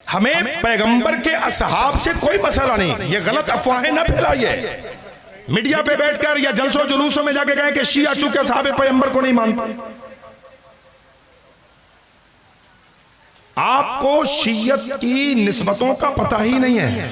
ہمیں پیغمبر کے اصحاب سے کوئی مسئلہ نہیں. یہ غلط افواہیں نہ پھیلائیے. میڈیا پہ بیٹھ کر یا جلسوں جلوسوں میں جا کے کہیں کہ شیعہ چونکہ اصحاب پیغمبر کو نہیں مانتا. آپ کو شیعت کی نسبتوں کا پتہ ہی نہیں ہے.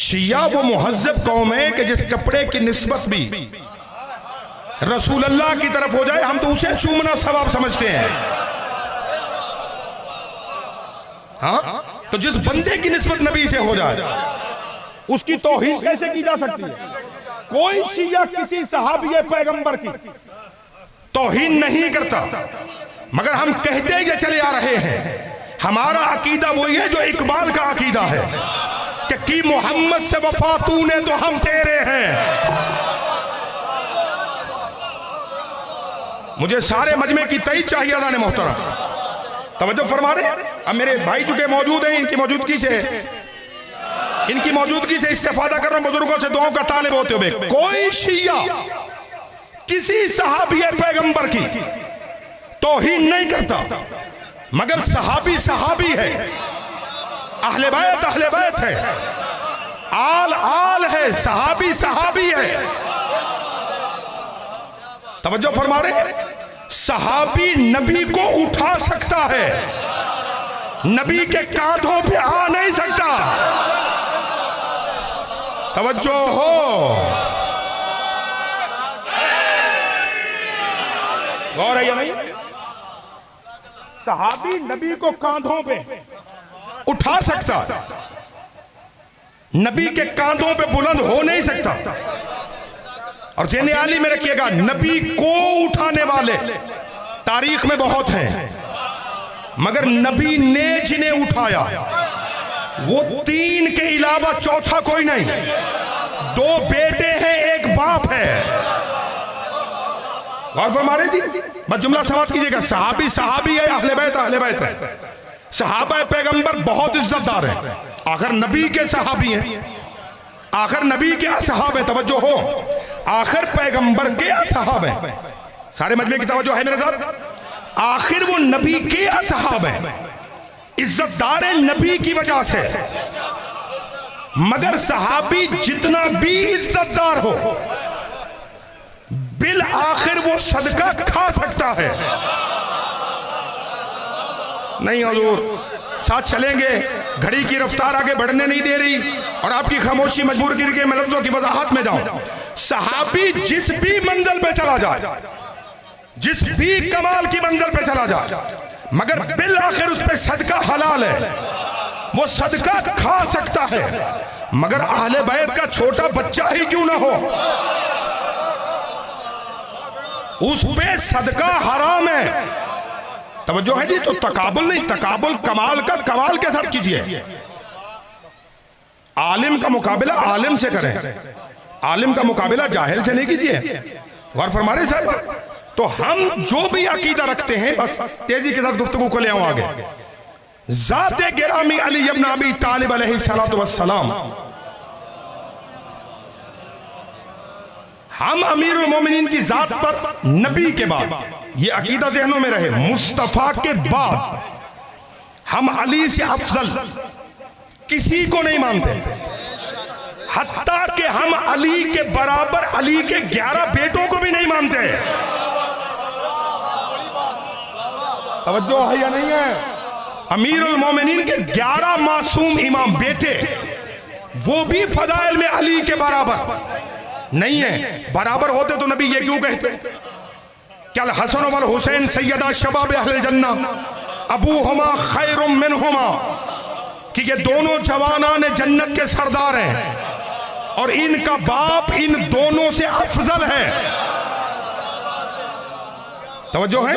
شیعہ وہ مہذب قوم ہے کہ جس کپڑے کی نسبت بھی رسول اللہ کی طرف ہو جائے ہم تو اسے چومنا ثواب سمجھتے ہیں. ہاں تو جس بندے کی نسبت نبی سے ہو جائے اس کی توہین کیسے کی جا سکتی ہے؟ کوئی شیعہ کسی صحابی پیغمبر کی توہین نہیں کرتا، مگر ہم کہتے یہ چلے آ رہے ہیں ہمارا عقیدہ وہی ہے جو اقبال کا عقیدہ ہے کہ کی محمد سے وفا تو نے تو ہم تیرے ہیں. مجھے سارے مجمع کی تائید چاہیے اذان محترم. توجہ فرما رہے ہیں. اب میرے بھائی چونکہ موجود ہیں ان کی موجودگی سے استفادہ کر رہا ہوں. بزرگوں سے دعاؤں کا طالب ہوتے ہوئے کوئی شیعہ کسی صحابی پیغمبر کی توہین نہیں کرتا، مگر صحابی صحابی ہے، اہل بیت ہے، آل ہے، صحابی صحابی ہے. توجہ فرما رہے ہیں. صحابی نبی کو اٹھا سکتا ہے، نبی کے کاندھوں پہ آ نہیں سکتا. توجہ ہو، غور ہے یا نہیں؟ صحابی نبی کو کاندھوں پہ اٹھا سکتا، نبی کے کاندھوں پہ بلند ہو نہیں سکتا. اور ذہن عالی میں رکھیے گا نبی کو اٹھانے والے تاریخ میں بہت ہیں، مگر نبی نے جنہیں اٹھایا وہ 3 کے علاوہ چوتھا کوئی نہیں. 2 بیٹے ہیں، 1 باپ ہے. غور فرما رہے تھی. بس جملہ سماعت کیجئے گا. صحابی ہے، اہل بیت ہے. صحابہ پیغمبر بہت عزت دار ہیں، آخر نبی کے صحابی ہیں، آخر نبی کے اصحاب ہیں. توجہ ہو، آخر پیغمبر کے اصحاب ہیں. سارے مجمع کی توجہ ہے میرے ساتھ. آخر وہ نبی کے اصحاب ہیں، عزت دار ہیں نبی کی وجہ سے. مگر صحابی جتنا بھی عزت دار ہو بالآخر وہ صدقہ کھا سکتا ہے. نہیں حضور ساتھ چلیں گے، گھڑی کی رفتار آگے بڑھنے نہیں دے رہی اور آپ کی خاموشی مجبور کر کے میں لفظوں کی وضاحت میں جاؤں. صحابی جس بھی منزل پہ چلا جائے، جس بھی کمال کی منزل پہ چلا جائے، مگر بالآخر اس پہ صدقہ حلال ہے، وہ صدقہ کھا سکتا ہے. مگر اہل بیت کا چھوٹا بچہ ہی کیوں نہ ہو اس پہ صدقہ حرام ہے. توجہ ہے جی. تو تقابل نہیں، تقابل کمال کا کمال کے ساتھ کیجئے. عالم کا مقابلہ عالم سے کریں، عالم کا مقابلہ جاہل سے نہیں کیجئے. غور فرما رہے صاحب. تو ہم جو بھی عقیدہ رکھتے ہیں بس تیزی کے ساتھ گفتگو کو لے آؤں آگے. ذات گرامی علی ابن ابی طالب علیہ السلام، ہم امیر المومنین کی ذات پر نبی کے بعد، یہ عقیدہ ذہنوں میں رہے، مصطفیٰ کے بعد ہم علی سے افضل کسی کو نہیں مانتے. حتیٰ کہ ہم علی کے برابر علی کے 11 بیٹوں کو بھی نہیں مانتے. توجہ ہے یا نہیں ہے؟ امیر المومنین کے 11 معصوم امام بیٹے وہ بھی فضائل میں علی کے برابر نہیں ہیں. برابر ہوتے تو نبی یہ کیوں کہتے کہ الحسن والحسین سیدہ شباب اہل الجنہ ابوہما خیر منہما، کہ یہ دونوں جوانان جنت کے سردار ہیں اور ان کا باپ ان دونوں سے افضل ہے. توجہ ہے؟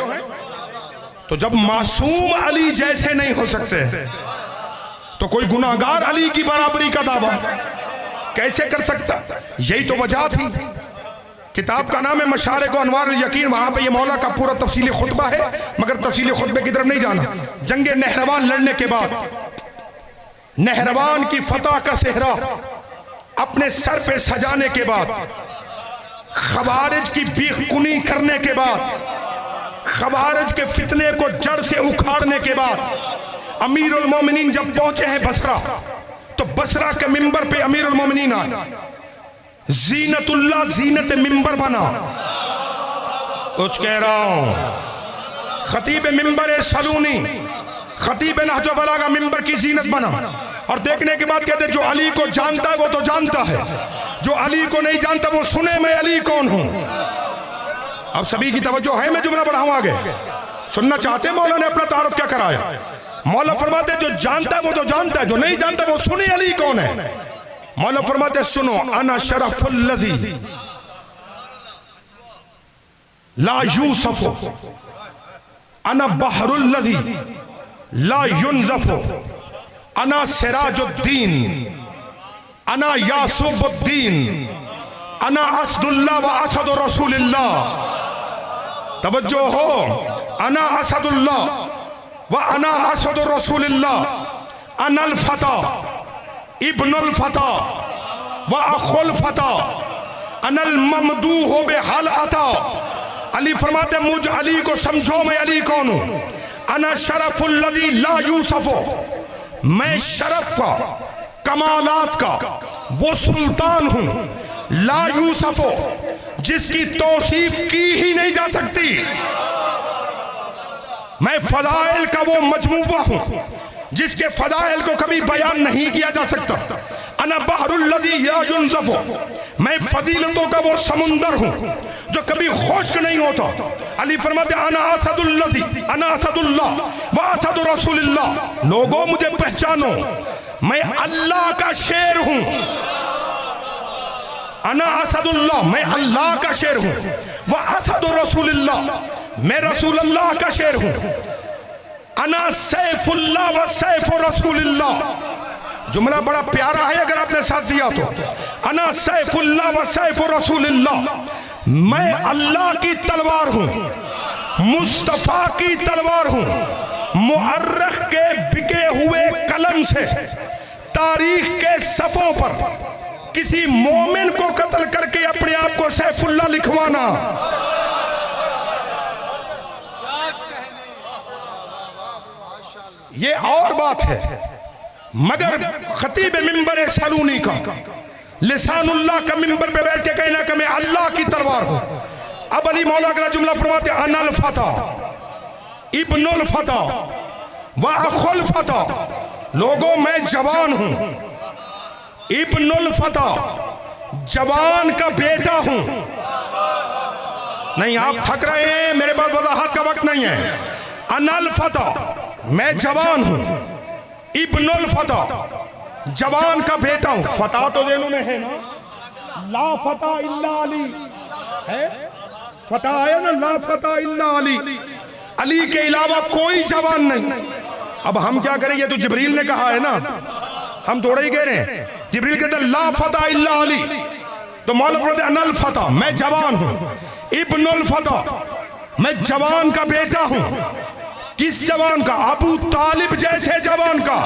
تو جب معصوم علی جیسے نہیں ہو سکتے تو کوئی گناہگار علی کی برابری کا دعویٰ کیسے کر سکتا؟ یہی تو وجہ تھی. کتاب کا نام ہے مشارق و انوار الیقین، وہاں پہ یہ مولا کا پورا تفصیلی خطبہ ہے، مگر تفصیلی خطبے کی طرف نہیں جانا. جنگ نہروان لڑنے کے بعد نہروان کی فتح کا صحرا اپنے سر پہ سجانے کے بعد، خوارج کی بیخ کنی کرنے کے بعد، خوارج کے فتنے کو جڑ سے اکھاڑنے کے بعد، امیر المومنین جب پہنچے ہیں بصرہ تو بصرہ کے ممبر پہ امیر المومنین آئے. زینت اللہ زینت ممبر بنا. کچھ کہہ رہا ہوں. خطیب ممبر سلونی خطیب نہج البلاغہ ممبر کی زینت بنا. اور دیکھنے کے بعد کہتے جو علی کو جانتا ہے وہ تو جانتا ہے, جو علی کو نہیں جانتا وہ سنے میں علی کون ہوں. اب سبھی کی توجہ ہے, میں جملہ بڑھاؤں آگے. سننا چاہتے ہیں مولا نے اپنا تعارف کیا کرایا. مولا فرماتے جو جانتا ہے وہ تو جانتا ہے, جو نہیں جانتا وہ سنے علی کون ہے. مولا فرماتے سنو انا شرف الذی لا یوسف انا بحر الذی لا ینزف انا سراج الدین انا یاسوب الدین انا اسد اللہ و اسد رسول اللہ. توجہ ہو. انا اسد اللہ و انا اسد رسول اللہ انا الفتح ابن الفتح و اخو الفتح انا الممدوح بحل عطا. علی فرماتے مجھ علی کو سمجھو میں علی کون ہوں. انا شرف الذی لا یوسف, میں شرف کا کمالات کا وہ سلطان ہوں لا یوسف جس کی توصیف کی ہی نہیں جا سکتی. میں فضائل کا وہ مجموعہ ہوں جس کے فضائل کو کبھی بیان نہیں کیا جا سکتا. انا بحر الذی لا ینزف, میں فضیلتوں کا وہ سمندر ہوں جو کبھی خشک نہیں ہوتا. علی فرماتے انا اسد الذی انا اسد اللہ و اسد رسول اللہ. لوگوں مجھے پہچانو, میں اللہ کا شیر ہوں. انا اسد اللہ, میں اللہ کا شیر ہوں. و اسد رسول اللہ, میں رسول اللہ کا شیر ہوں. انا سیف اللہ و سیف رسول اللہ. جملہ بڑا پیارا ہے اگر آپ نے ساتھ دیا تو. انا سیف اللہ و سیف رسول اللہ, میں اللہ کی تلوار ہوں, مصطفیٰ کی تلوار ہوں. مؤرخ کے بکے ہوئے قلم سے تاریخ کے صفوں پر کسی مومن کو قتل کر کے اپنے آپ کو سیف اللہ لکھوانا. یہ اور بات ہے. مگر خطیب ممبر سلونی کا لسان اللہ کا ممبر پہ بیٹھ کے کہنا کہ میں اللہ کی تلوار ہوں. اب علی مولا کا جملہ فرماتے انا الفتح ابن الفتح و اخو الفتح. لوگوں میں جوان ہوں, ابن الفتح جوان کا بیٹا ہوں. نہیں آپ تھک رہے ہیں, میرے پاس وضاحت کا وقت نہیں ہے. انا الفتح, میں جوان ہوں, ابن الفتح جوان کا بیٹا ہوں. فتح تو ذہنوں میں ہے نا, لا فتح الا علی ہے, فتح ہے نا, لا فتح الا علی. علی کے علاوہ کوئی جوان نہیں. اب ہم کیا کریں, یہ تو جبریل نے کہا ہے نا, ہم تھوڑا ہی کہہ رہے ہیں. جبریل کہتا ہے لا فتح الا علی, تو مولا فرماتے ہیں انا الفتح, میں جوان ہوں. ابن الفتح, میں جوان کا بیٹا ہوں. کس جوان کا؟ ابو طالب جیسے جوان کا.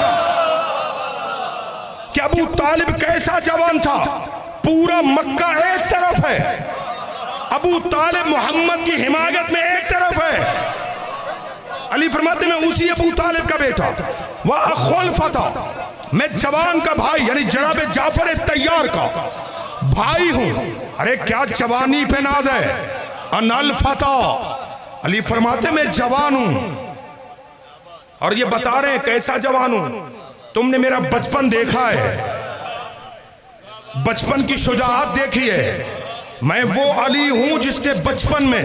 کہ ابو طالب کیسا جوان تھا؟ پورا مکہ ایک طرف ہے, ابو طالب محمد کی حمایت میں ایک طرف ہے. علی فرماتے میں اسی ابو طالب کا بیٹا. وَأَخُوَ الْفَتَحِ, میں جوان کا بھائی یعنی جناب جعفر طیار کا بھائی ہوں. ارے کیا جوانی پہ ناز ہے. انا الفتح, علی فرماتے میں جوان ہوں. اور یہ بتا رہے ہیں کیسا جوان ہوں. تم نے میرا بچپن دیکھا ہے, بچپن کی شجاعت دیکھی ہے. میں وہ علی ہوں جس نے بچپن میں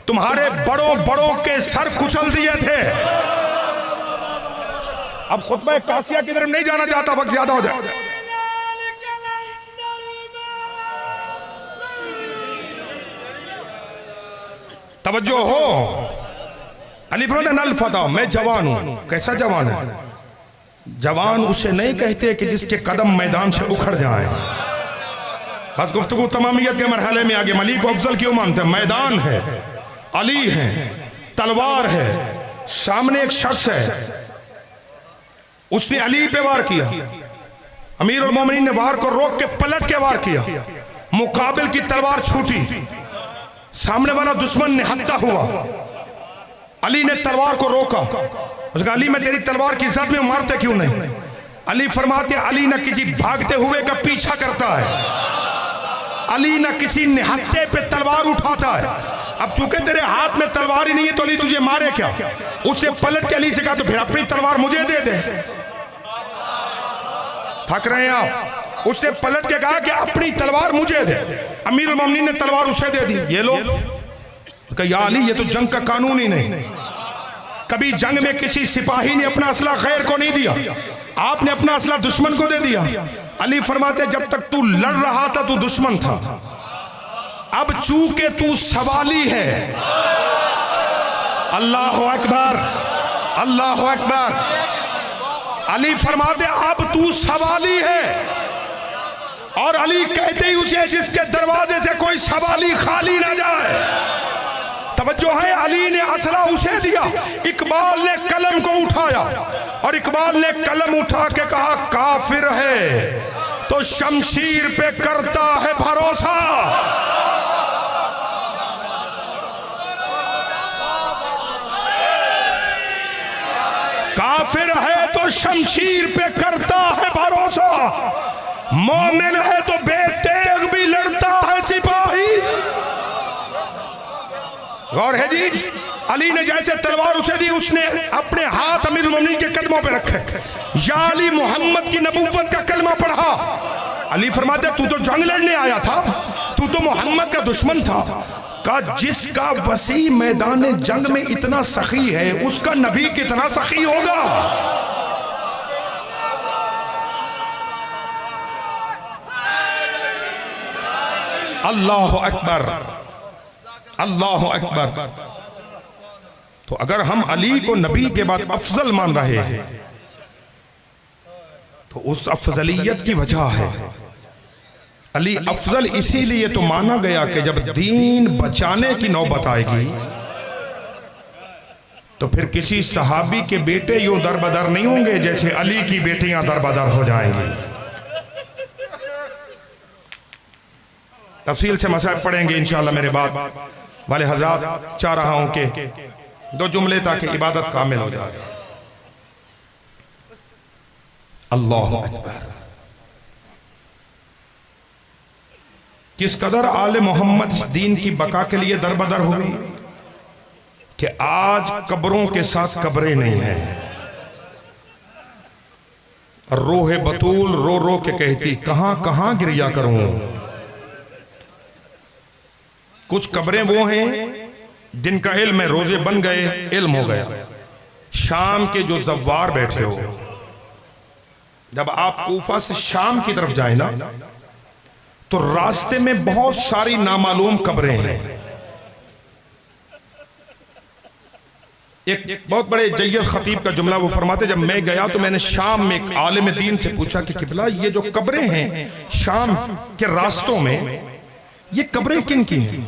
تمہارے بڑوں بڑوں کے سر کچل دیے تھے. اب خطبہ قاسیہ کی طرف نہیں جانا چاہتا, وقت زیادہ ہو جائے. توجہ ہو. علی فرماتے ہیں الفتح, میں جوان ہوں. کیسا جوان ہے؟ جوان اسے نہیں کہتے کہ جس کے قدم میدان سے اکھڑ جائیں. بس گفتگو تمامیت کے مرحلے میں آگے. علی کو افضل کیوں مانتے ہیں؟ میدان ہے, علی ہے, تلوار ہے, سامنے ایک شخص ہے, اس نے علی پہ وار کیا. امیر المومنین نے وار کو روک کے پلٹ کے وار کیا. مقابل کی تلوار چھوٹی, سامنے والا دشمن نہتا ہوا. علی نے تلوار کو روکا, اس کہا علی میں تیری تلوار کی زد میں مارتے کیوں نہیں؟ علی فرماتے علی نہ کسی بھاگتے ہوئے کا پیچھا کرتا ہے، علی نہ کسی نہتے پہ تلوار اٹھاتا ہے۔ اب چونکہ تیرے ہاتھ میں تلوار ہی نہیں ہے تو علی تجھے مارے کیا؟ اس سے پلٹ کے علی سے کہا تو پھر اپنی تلوار مجھے دے دے۔ تھک رہے ہیں آپ؟ اس نے پلٹ کے کہا کہ اپنی تلوار مجھے دے۔ امیر المومنین نے تلوار اسے دے دی، یہ لو۔ کہا یا علی یہ تو جنگ کا قانون ہی نہیں، کبھی جنگ میں کسی سپاہی نے اپنا اسلحہ غیر کو نہیں دیا، آپ نے اپنا اسلحہ دشمن کو دے دیا۔ علی فرماتے جب تک تو لڑ رہا تھا تو دشمن تھا، اب چونکہ تو سوالی ہے۔ اللہ اکبر، اللہ اکبر۔ علی فرماتے اب تو سوالی ہے، اور علی کہتے ہی اسے جس کے دروازے سے کوئی سوالی خالی نہ جائے۔ توجہ ہے، علی نے اسلحہ اسے دیا، اقبال نے قلم کو اٹھایا، اور اقبال نے قلم اٹھا کے کہا کافر ہے تو شمشیر پہ کرتا ہے بھروسہ۔ کافر ہے تو شمشیر پہ کرتا ہے بھروسہ، مومن ہے تو بے تیغ بھی لڑتا ہے سپاہی۔ غور ہے جی، علی نے جیسے تلوار اسے دی، اس نے اپنے ہاتھ امیر المومنین کے قدموں پہ رکھے، یا علی محمد کی نبوت کا کلمہ پڑھا۔ علی فرماتے تو تو جنگ لڑنے آیا تھا، تو تو محمد کا دشمن تھا۔ کہا جس کا وسیع میدان جنگ میں اتنا سخی ہے، اس کا نبی کتنا سخی ہوگا۔ اللہ اکبر، اللہ اکبر۔ تو اگر ہم علی کو نبی کے بعد افضل مان رہے ہیں تو اس افضلیت کی وجہ ہے، علی افضل اسی لیے تو مانا گیا کہ جب دین بچانے کی نوبت آئے گی تو پھر کسی صحابی کے بیٹے یوں در بدر نہیں ہوں گے جیسے علی کی بیٹیاں در بدر ہو جائیں گی۔ تفصیل سے مسائل پڑھیں گے انشاءاللہ میرے بعد والے حضرات۔ چاہ رہا ہوں کہ دو جملے تاکہ عبادت کامل ہو جائے۔ اللہ اکبر۔ کس قدر آل محمد اس دین کی بقا کے لیے در بدر ہوئی کہ آج قبروں کے ساتھ قبریں نہیں ہیں۔ روح بطول رو رو کے کہتی کہاں کہاں گریا کروں۔ کچھ قبریں وہ ہیں جن کا علم ہے، روزے بن گئے علم ہو گیا۔ شام کے جو زوار بیٹھے ہو، جب آپ کوفہ سے شام کی طرف جائیں نا تو راستے میں بہت ساری نامعلوم قبریں ہیں۔ ایک بہت بڑے جید خطیب کا جملہ وہ فرماتے جب میں گیا تو میں نے شام میں ایک عالم دین سے پوچھا کہ قبلہ یہ جو قبریں ہیں شام کے راستوں میں یہ قبریں کن کی ہیں؟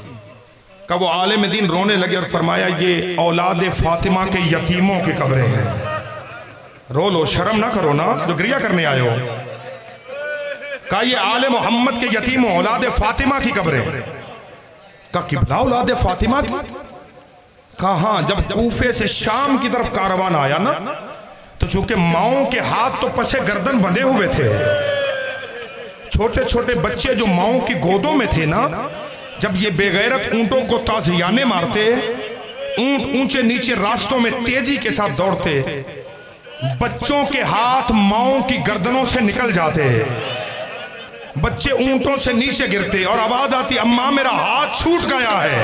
کہ وہ عالم دین رونے لگے اور فرمایا یہ اولاد فاطمہ کے یتیموں کی قبریں ہیں۔ رو لو، شرم نہ کرو نا جو گریہ کرنے آئے ہو۔ کہا یہ آل محمد کے یتیموں اولاد فاطمہ کی قبریں۔ کہا قبلہ اولاد فاطمہ کی؟ کہا ہاں، جب کوفے سے شام کی طرف کاروان آیا نا تو چونکہ ماؤں کے ہاتھ تو پسے گردن بندھے ہوئے تھے، چھوٹے چھوٹے بچے جو ماؤں کی گودوں میں تھے نا، جب یہ بے غیرت اونٹوں کو تازیانے مارتے، اونٹ اونچے نیچے راستوں میں تیزی کے ساتھ دوڑتے، بچوں کے ہاتھ ماؤں کی گردنوں سے نکل جاتے، بچے اونٹوں سے نیچے گرتے اور آواز آتی اماں میرا ہاتھ چھوٹ گیا ہے۔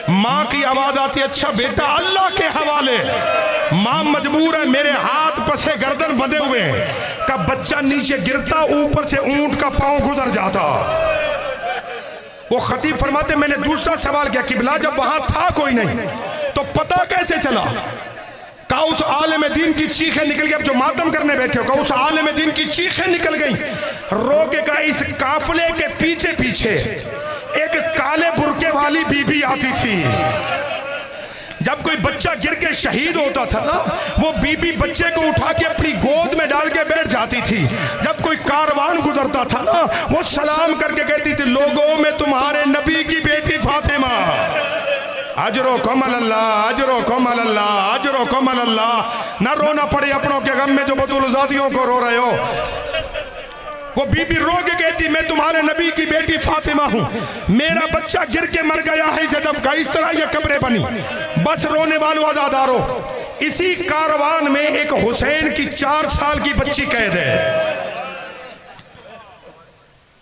ماں کی آواز آتی اچھا بیٹا اللہ کے حوالے، ماں مجبور ہے میرے ہاتھ پسے گردن بندھے ہوئے ہیں۔ کا بچہ نیچے گرتا، اوپر سے اونٹ کا پاؤں گزر جاتا۔ وہ خطیب فرماتے میں نے دوسرا سوال کیا قبلہ جب وہاں تھا کوئی نہیں تو پتہ کیسے چلا؟ کہا اس عالم دین کی چیخیں نکل گئی، اب جو ماتم کرنے بیٹھے ہو کہا اس عالم دین کی چیخیں نکل گئی، رو کے کہا اس قافلے کے پیچھے پیچھے ایک کالے برقے والی بی بی آتی تھی۔ جب کوئی بچہ گر کے شہید ہوتا تھا نا وہ بی بی بچے کو اٹھا کے اپنی گود میں ڈال کے بیٹھ جاتی تھی۔ جب کوئی کاروان گزرتا تھا نا وہ سلام کر کے کہتی تھی لوگوں میں تمہارے نبی کی بیٹی فاطمہ۔ اجرکم علی اللہ اجرکم علی اللہ اجرکم علی اللہ. نہ رونا پڑے اپنوں کے غم میں جو بطول زادیوں کو رو رہے ہو. وہ بی بی رو کے کہتی میں تمہارے نبی کی بیٹی فاطمہ ہوں, میرا بچہ گر کے مر گیا ہے, اسے دب کا اس طرح یہ قبریں بنی, بس رونے والوں عزادارو. اسی کاروان میں ایک حسین کی 4 سال کی بچی قید ہے.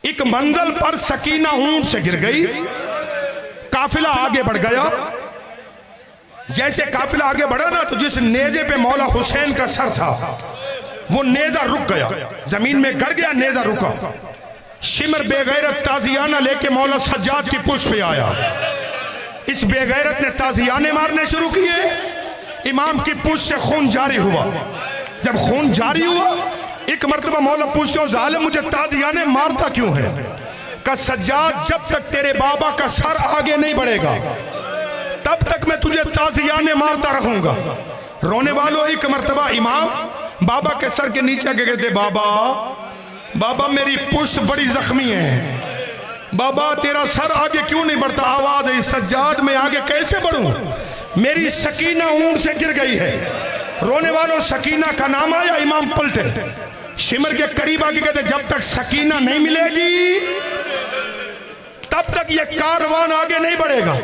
ایک منزل پر سکینہ اونٹ سے گر گئی, قافلہ آگے بڑھ گیا. جیسے قافلہ آگے بڑھا نا تو جس نیزے پہ مولا حسین کا سر تھا وہ نیزہ رک گیا, زمین میں گڑ گیا, نیزہ رکا. شمر بے غیرت تازیانہ لے کے مولا سجاد کی پشت پہ آیا. اس بے غیرت نے تازیانے مارنے شروع کیے. امام کی پشت سے خون جاری ہوا. جب خون جاری ہوا ایک مرتبہ مولا پوچھتے ہو ظالم مجھے تازیانے مارتا کیوں ہے؟ کہ سجاد جب تک تیرے بابا کا سر آگے نہیں بڑھے گا تب تک میں تجھے تازیانے مارتا رہوں گا. رونے والوں ایک مرتبہ امام بابا کے سر کے نیچے کے کہتے بابا میری پشت بڑی زخمی ہے, بابا تیرا سر آگے کیوں نہیں بڑھتا؟ آواز ہے سجاد میں آگے کیسے بڑھوں, میری سکینہ اونٹ سے گر گئی ہے. رونے والوں سکینہ کا نام آیا, امام پلٹے شمر کے قریب آگے کہتے جب تک سکینہ نہیں ملے گی تب تک یہ کاروان آگے نہیں بڑھے گا.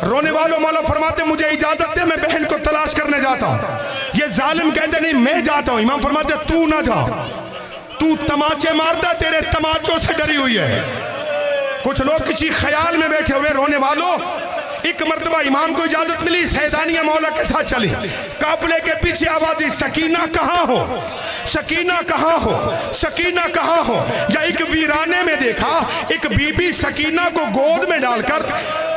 رونے والوں مولا فرماتے مجھے اجازت دے میں بہن کو تلاش کرنے جاتا ہوں. یہ ظالم کہتے نہیں میں جاتا ہوں. امام فرماتے تو نہ جا, تو تماچے مارتا, تیرے تماچوں سے ڈری ہوئی ہے. کچھ لوگ کسی خیال میں بیٹھے ہوئے. رونے والوں ایک مرتبہ امام کو اجازت ملی, سیدانیہ مولا کے ساتھ چلی. قافلے کے پیچھے آوازی سکینہ کہاں ہو, سکینہ کہاں ہو, سکینہ کہاں ہو. یا ایک ویرانے میں دیکھا ایک بی بی سکینہ کو گود میں ڈال کر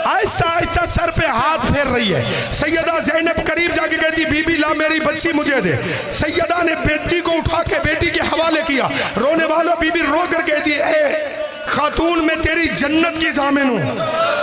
آہستہ آہستہ سر پہ ہاتھ پھیر رہی ہے. سیدہ زینب قریب جا کے کہتی بی بی لا میری بچی مجھے دے. سیدہ نے بیٹی کو اٹھا کے بیٹی کے حوالے کیا. رونے والوں بی بی رو کر کہتی اے خاتون میں تیری جنت کی ضامن ہوں,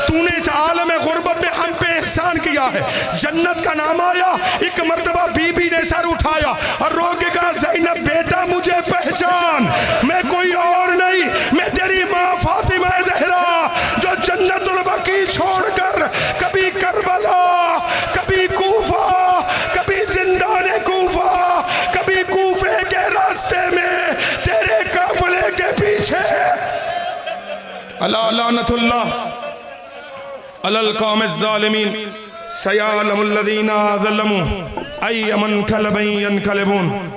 تو نے اس عالم غربت میں ہم پہ احسان کیا ہے, جنت کا نام آیا. ایک مرتبہ بی بی نے سر اٹھایا اور رو کے کہا زینب بیٹا مجھے پہچان, میں کوئی اور نہیں, میں تیری ماں فاطمہ زہرا جو جنت البقیع چھوڑ کر کبھی کربلا, کبھی کوفہ, کبھی زندان کوفہ, کبھی کوفے کے راستے میں تیرے قافلے کے پیچھے. اللہ لعنت اللہ علی القوم الظالمین سیعلم الذین ظلموا ای منقلب ینقلبون.